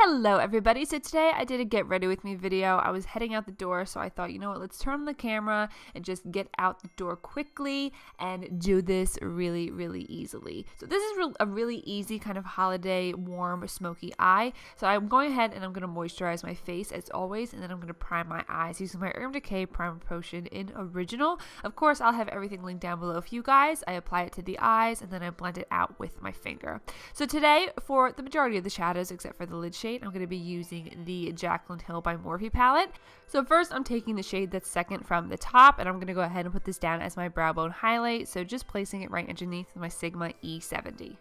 Hello everybody, so today I did a get ready with me video. I was heading out the door, so I thought, you know what, let's turn on the camera and just get out the door quickly and do this really easily. So this is a really easy kind of holiday warm smoky eye. So I'm going ahead and I'm going to moisturize my face as always, and then I'm going to prime my eyes using my Urban Decay Primer Potion in Original. Of course, I'll have everything linked down below for you guys. I apply it to the eyes and then I blend it out with my finger. So today, for the majority of the shadows except for the lid shade, I'm going to be using the Jaclyn Hill by Morphe palette. So first I'm taking the shade that's second from the top, and I'm going to go ahead and put this down as my brow bone highlight, so just placing it right underneath my Sigma E70.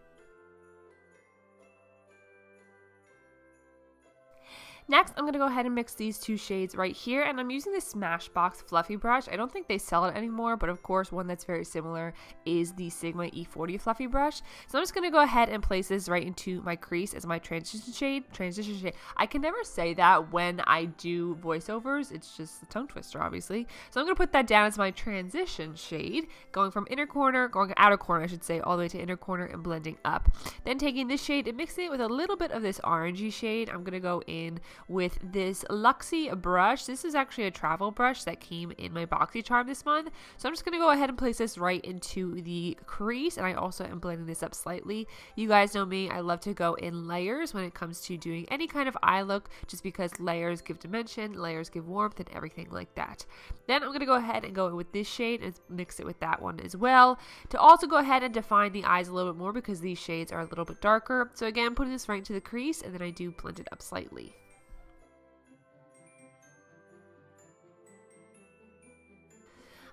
Next, I'm going to go ahead and mix these two shades right here, and I'm using the Smashbox Fluffy Brush. I don't think they sell it anymore, but of course one that's very similar is the Sigma E40 Fluffy Brush. So I'm just going to go ahead and place this right into my crease as my transition shade. I can never say that when I do voiceovers. It's just a tongue twister, obviously. So I'm going to put that down as my transition shade, going from outer corner, I should say, all the way to inner corner and blending up. Then taking this shade and mixing it with a little bit of this orangey shade, I'm going to go in with this Luxie brush. This is actually a travel brush that came in my Boxycharm this month. So I'm just going to go ahead and place this right into the crease, and I also am blending this up slightly. You guys know me, I love to go in layers when it comes to doing any kind of eye look, just because layers give dimension, layers give warmth, and everything like that. Then I'm going to go ahead and go in with this shade and mix it with that one as well, to also go ahead and define the eyes a little bit more because these shades are a little bit darker. So again, putting this right into the crease, and then I do blend it up slightly.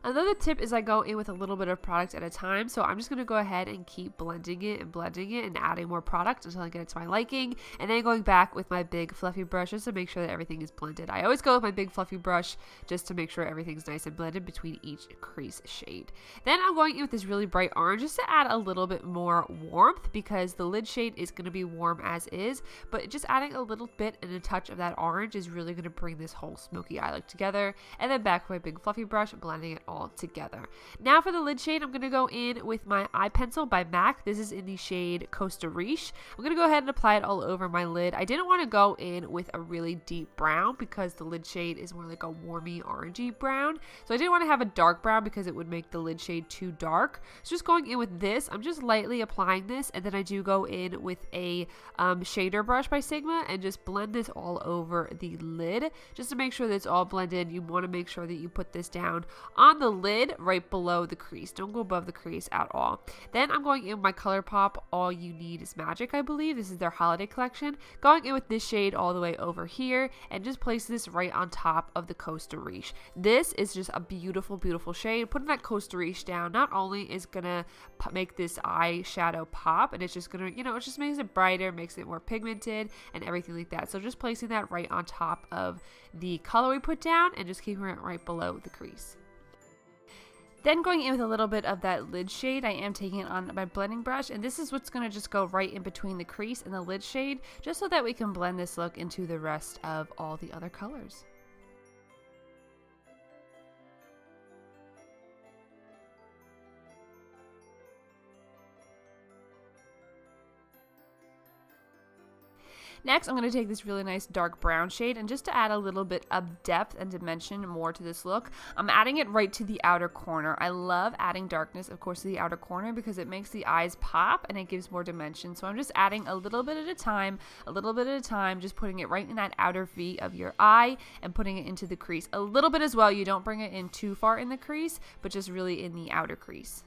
Another tip is I go in with a little bit of product at a time, so I'm just going to go ahead and keep blending it and adding more product until I get it to my liking, and then going back with my big fluffy brush just to make sure that everything is blended. I always go with my big fluffy brush just to make sure everything's nice and blended between each crease shade. Then I'm going in with this really bright orange just to add a little bit more warmth, because the lid shade is going to be warm as is, but just adding a little bit and a touch of that orange is really going to bring this whole smoky eye look together. And then back with my big fluffy brush, blending it all together. Now for the lid shade, I'm going to go in with my eye pencil by MAC. This is in the shade Costa Riche. I'm going to go ahead and apply it all over my lid. I didn't want to go in with a really deep brown because the lid shade is more like a warmy orangey brown. So I didn't want to have a dark brown because it would make the lid shade too dark. So just going in with this, I'm just lightly applying this, and then I do go in with a shader brush by Sigma and just blend this all over the lid just to make sure that it's all blended. You want to make sure that you put this down on the lid right below the crease. Don't go above the crease at all. Then I'm going in with my ColourPop All You Need Is Magic, I believe. This is their holiday collection. Going in with this shade all the way over here and just place this right on top of the Costa Riche. This is just a beautiful shade. Putting that Costa Riche down not only is gonna make this eyeshadow pop, and it's just gonna, you know, it just makes it brighter, makes it more pigmented and everything like that. So just placing that right on top of the color we put down and just keeping it right below the crease. Then going in with a little bit of that lid shade, I am taking it on my blending brush, and this is what's going to just go right in between the crease and the lid shade, just so that we can blend this look into the rest of all the other colors. Next, I'm going to take this really nice dark brown shade, and just to add a little bit of depth and dimension more to this look, I'm adding it right to the outer corner. I love adding darkness, of course, to the outer corner because it makes the eyes pop and it gives more dimension. So I'm just adding a little bit at a time, just putting it right in that outer V of your eye and putting it into the crease. A little bit as well. You don't bring it in too far in the crease, but just really in the outer crease.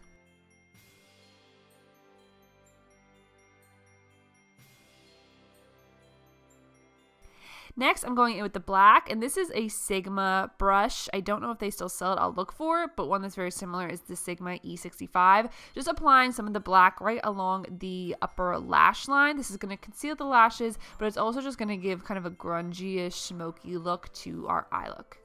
Next, I'm going in with the black, and this is a Sigma brush. I don't know if they still sell it. I'll look for it, but one that's very similar is the Sigma E65. Just applying some of the black right along the upper lash line. This is going to conceal the lashes, but it's also just going to give kind of a grungy-ish, smoky look to our eye look.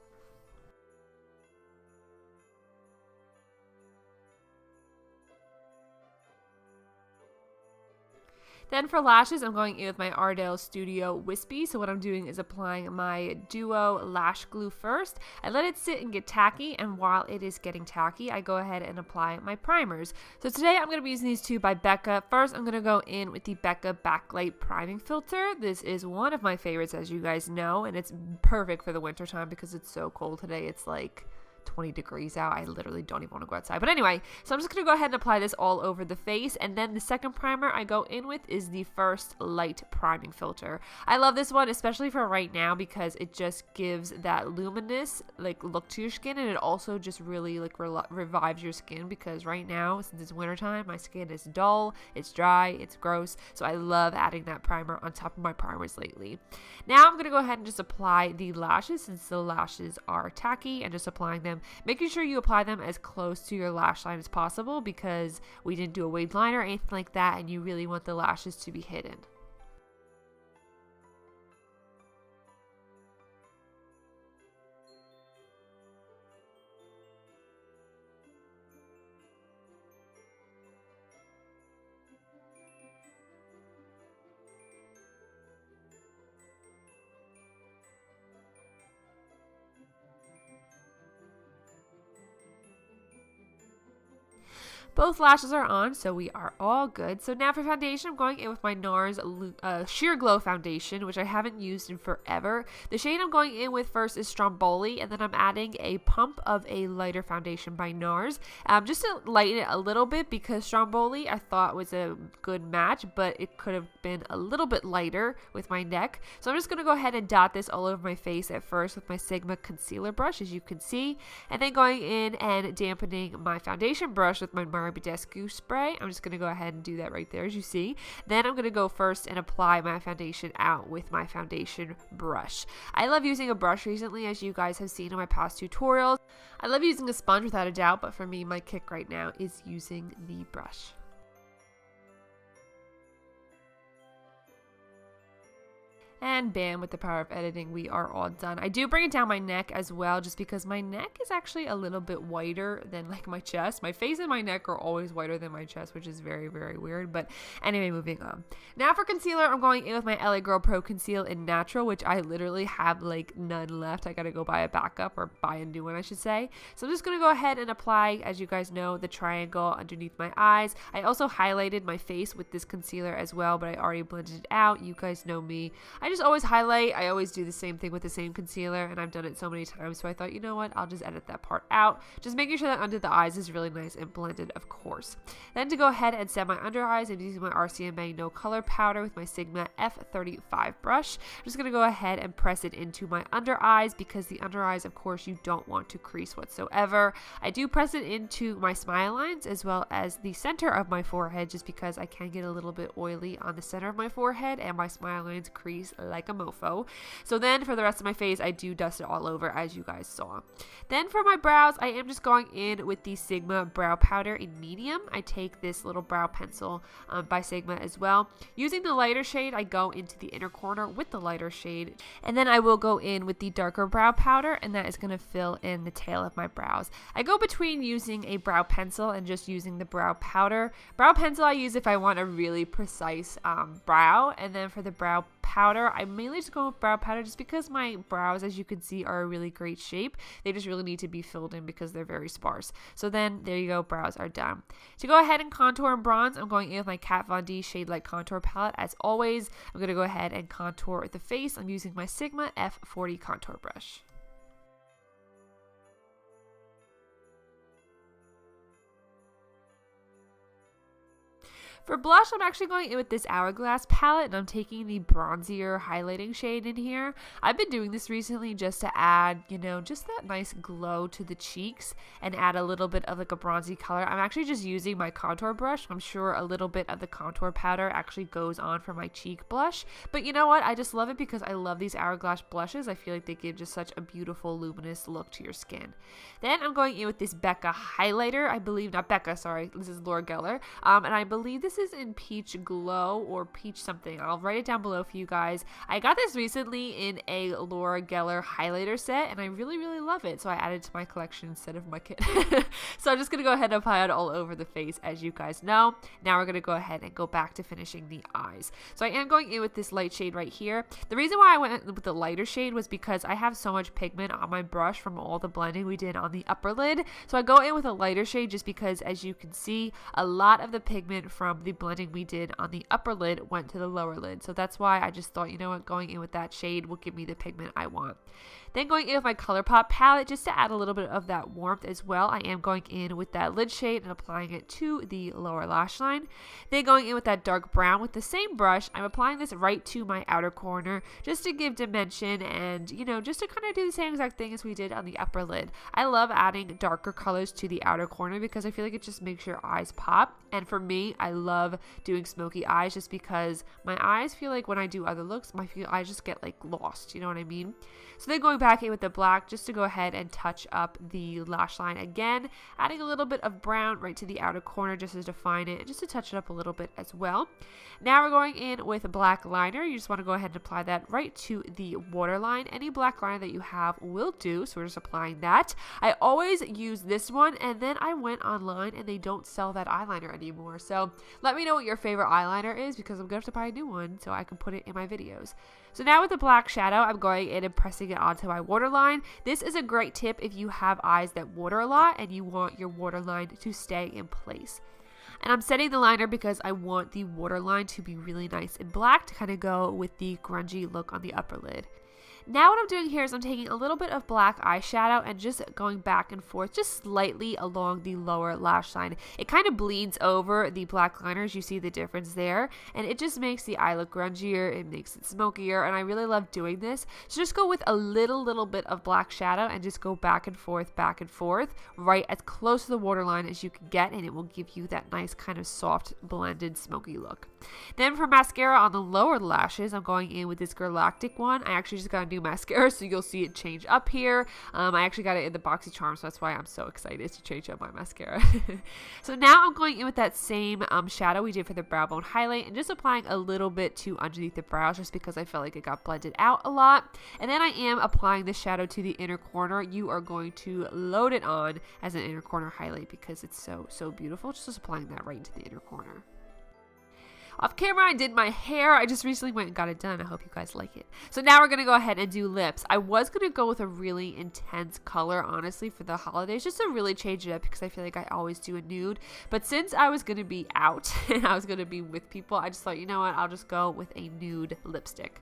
Then for lashes, I'm going in with my Ardell Studio Wispy. So what I'm doing is applying my Duo Lash Glue first. I let it sit and get tacky, and while it is getting tacky, I go ahead and apply my primers. So today I'm going to be using these two by BECCA. First, I'm going to go in with the BECCA Backlight Priming Filter. This is one of my favorites, as you guys know, and it's perfect for the winter time because it's so cold today. It's like 20 degrees out. I literally don't even want to go outside. But anyway, so I'm just going to go ahead and apply this all over the face. And then the second primer I go in with is the First Light Priming Filter. I love this one, especially for right now, because it just gives that luminous like look to your skin, and it also just really like revives your skin, because right now, since it's wintertime, my skin is dull, it's dry, it's gross. So I love adding that primer on top of my primers lately. Now I'm going to go ahead and just apply the lashes, since the lashes are tacky, and just applying them, making sure you apply them as close to your lash line as possible, because we didn't do a winged line or anything like that, and you really want the lashes to be hidden. Both lashes are on, so we are all good. So now for foundation, I'm going in with my NARS Sheer Glow Foundation, which I haven't used in forever. The shade I'm going in with first is Stromboli, and then I'm adding a pump of a lighter foundation by NARS, just to lighten it a little bit, because Stromboli I thought was a good match, but it could have been a little bit lighter with my neck. So I'm just going to go ahead and dot this all over my face at first with my Sigma concealer brush, as you can see, and then going in and dampening my foundation brush with my Badescu spray. I'm just going to go ahead and do that right there, as you see. Then I'm going to go first and apply my foundation out with my foundation brush. I love using a brush recently, as you guys have seen in my past tutorials. I love using a sponge without a doubt, but for me, my kick right now is using the brush. And bam, with the power of editing, we are all done. I do bring it down my neck as well, just because my neck is actually a little bit whiter than like my chest. My face and my neck are always whiter than my chest, which is very, very weird. But anyway, moving on. Now for concealer, I'm going in with my LA Girl Pro Conceal in Natural, which I literally have like none left. I gotta go buy a backup, or buy a new one, I should say. So I'm just gonna go ahead and apply, as you guys know, the triangle underneath my eyes. I also highlighted my face with this concealer as well, but I already blended it out. You guys know me. I just always highlight. I always do the same thing with the same concealer, and I've done it so many times, so I thought, you know what, I'll just edit that part out, just making sure that under the eyes is really nice and blended, of course. Then to go ahead and set my under eyes, I'm using my RCMA No Color Powder with my Sigma F35 brush. I'm just going to go ahead and press it into my under eyes, because the under eyes, of course, you don't want to crease whatsoever. I do press it into my smile lines as well as the center of my forehead, just because I can get a little bit oily on the center of my forehead, and my smile lines crease like a mofo. So then for the rest of my face, I do dust it all over, as you guys saw. Then for my brows, I am just going in with the Sigma Brow Powder in medium. I take this little brow pencil by Sigma as well. Using the lighter shade, I go into the inner corner with the lighter shade, and then I will go in with the darker brow powder, and that is going to fill in the tail of my brows. I go between using a brow pencil and just using the brow powder. Brow pencil I use if I want a really precise brow, and then for the brow powder, I mainly just go with brow powder, just because my brows, as you can see, are a really great shape. They just really need to be filled in because they're very sparse. So then there you go, brows are done. To go ahead and contour and bronze, I'm going in with my Kat Von D Shade Light Contour Palette. As always, I'm going to go ahead and contour the face. I'm using my Sigma F40 contour brush. For blush, I'm actually going in with this Hourglass palette, and I'm taking the bronzier highlighting shade in here. I've been doing this recently just to add, you know, just that nice glow to the cheeks and add a little bit of like a bronzy color. I'm actually just using my contour brush. I'm sure a little bit of the contour powder actually goes on for my cheek blush, but you know what? I just love it because I love these Hourglass blushes. I feel like they give just such a beautiful luminous look to your skin. Then I'm going in with this BECCA highlighter. I believe, not BECCA, sorry, this is Laura Geller, and I believe this this is in Peach Glow or Peach something. I'll write it down below for you guys. I got this recently in a Laura Geller highlighter set, and I really, really love it. So I added it to my collection instead of my kit. So I'm just going to go ahead and apply it all over the face, as you guys know. Now we're going to go ahead and go back to finishing the eyes. So I am going in with this light shade right here. The reason why I went with the lighter shade was because I have so much pigment on my brush from all the blending we did on the upper lid. So I go in with a lighter shade just because, as you can see, a lot of the pigment from the blending we did on the upper lid went to the lower lid. So that's why I just thought, you know what, going in with that shade will give me the pigment I want. Then going in with my ColourPop palette just to add a little bit of that warmth as well. I am going in with that lid shade and applying it to the lower lash line. Then going in with that dark brown with the same brush, I'm applying this right to my outer corner just to give dimension and, you know, just to kind of do the same exact thing as we did on the upper lid. I love adding darker colors to the outer corner because I feel like it just makes your eyes pop. And for me, I love doing smoky eyes just because my eyes feel like when I do other looks, my eyes just get like lost, you know what I mean? So then going back in with the black just to go ahead and touch up the lash line again, adding a little bit of brown right to the outer corner just to define it and just to touch it up a little bit as well. Now we're going in with a black liner. You just want to go ahead and apply that right to the waterline. Any black liner that you have will do, so we're just applying that. I always use this one, and then I went online and they don't sell that eyeliner anymore. So let me know what your favorite eyeliner is because I'm going to have to buy a new one so I can put it in my videos. So now with the black shadow, I'm going in and pressing it onto my waterline. This is a great tip if you have eyes that water a lot and you want your waterline to stay in place. And I'm setting the liner because I want the waterline to be really nice and black to kind of go with the grungy look on the upper lid. Now what I'm doing here is I'm taking a little bit of black eyeshadow and just going back and forth just slightly along the lower lash line. It kind of bleeds over the black liners. You see the difference there, and it just makes the eye look grungier. It makes it smokier, and I really love doing this. So just go with a little bit of black shadow and just go back and forth right as close to the waterline as you can get, and it will give you that nice kind of soft blended smoky look. Then for mascara on the lower lashes, I'm going in with this Galactic one. I actually just got a new mascara, so you'll see it change up here. I actually got it in the Boxycharm, so that's why I'm so excited to change up my mascara. So now I'm going in with that same shadow we did for the brow bone highlight and just applying a little bit to underneath the brows just because I felt like it got blended out a lot. And then I am applying the shadow to the inner corner. You are going to load it on as an inner corner highlight because it's so beautiful. Just applying that right into the inner corner. Off camera, I did my hair. I just recently went and got it done. I hope you guys like it. So now we're going to go ahead and do lips. I was going to go with a really intense color, honestly, for the holidays, just to really change it up because I feel like I always do a nude. But since I was going to be out and I was going to be with people, I just thought, you know what, I'll just go with a nude lipstick.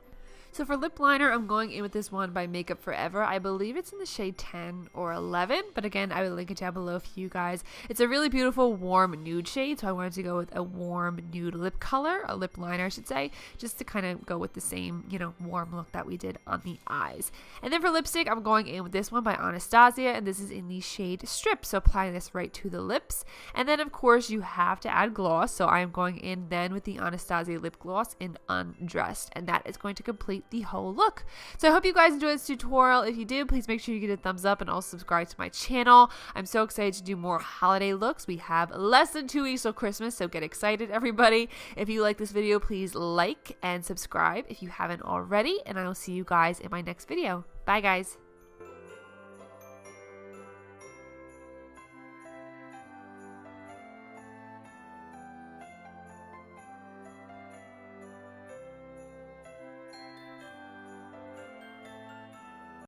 So for lip liner, I'm going in with this one by Makeup Forever. I believe it's in the shade 10 or 11, but again, I will link it down below for you guys. It's a really beautiful warm nude shade, so I wanted to go with a warm nude lip color, a lip liner I should say, just to kind of go with the same, you know, warm look that we did on the eyes. And then for lipstick, I'm going in with this one by Anastasia, and this is in the shade Strip, so applying this right to the lips. And then of course you have to add gloss, so I am going in then with the Anastasia lip gloss in Undressed, and that is going to complete the whole look. So I hope you guys enjoyed this tutorial. If you did, please make sure you give it a thumbs up and also subscribe to my channel. I'm so excited to do more holiday looks. We have less than 2 weeks till Christmas, so get excited, everybody. If you like this video, please like and subscribe if you haven't already, and I will see you guys in my next video. Bye, guys.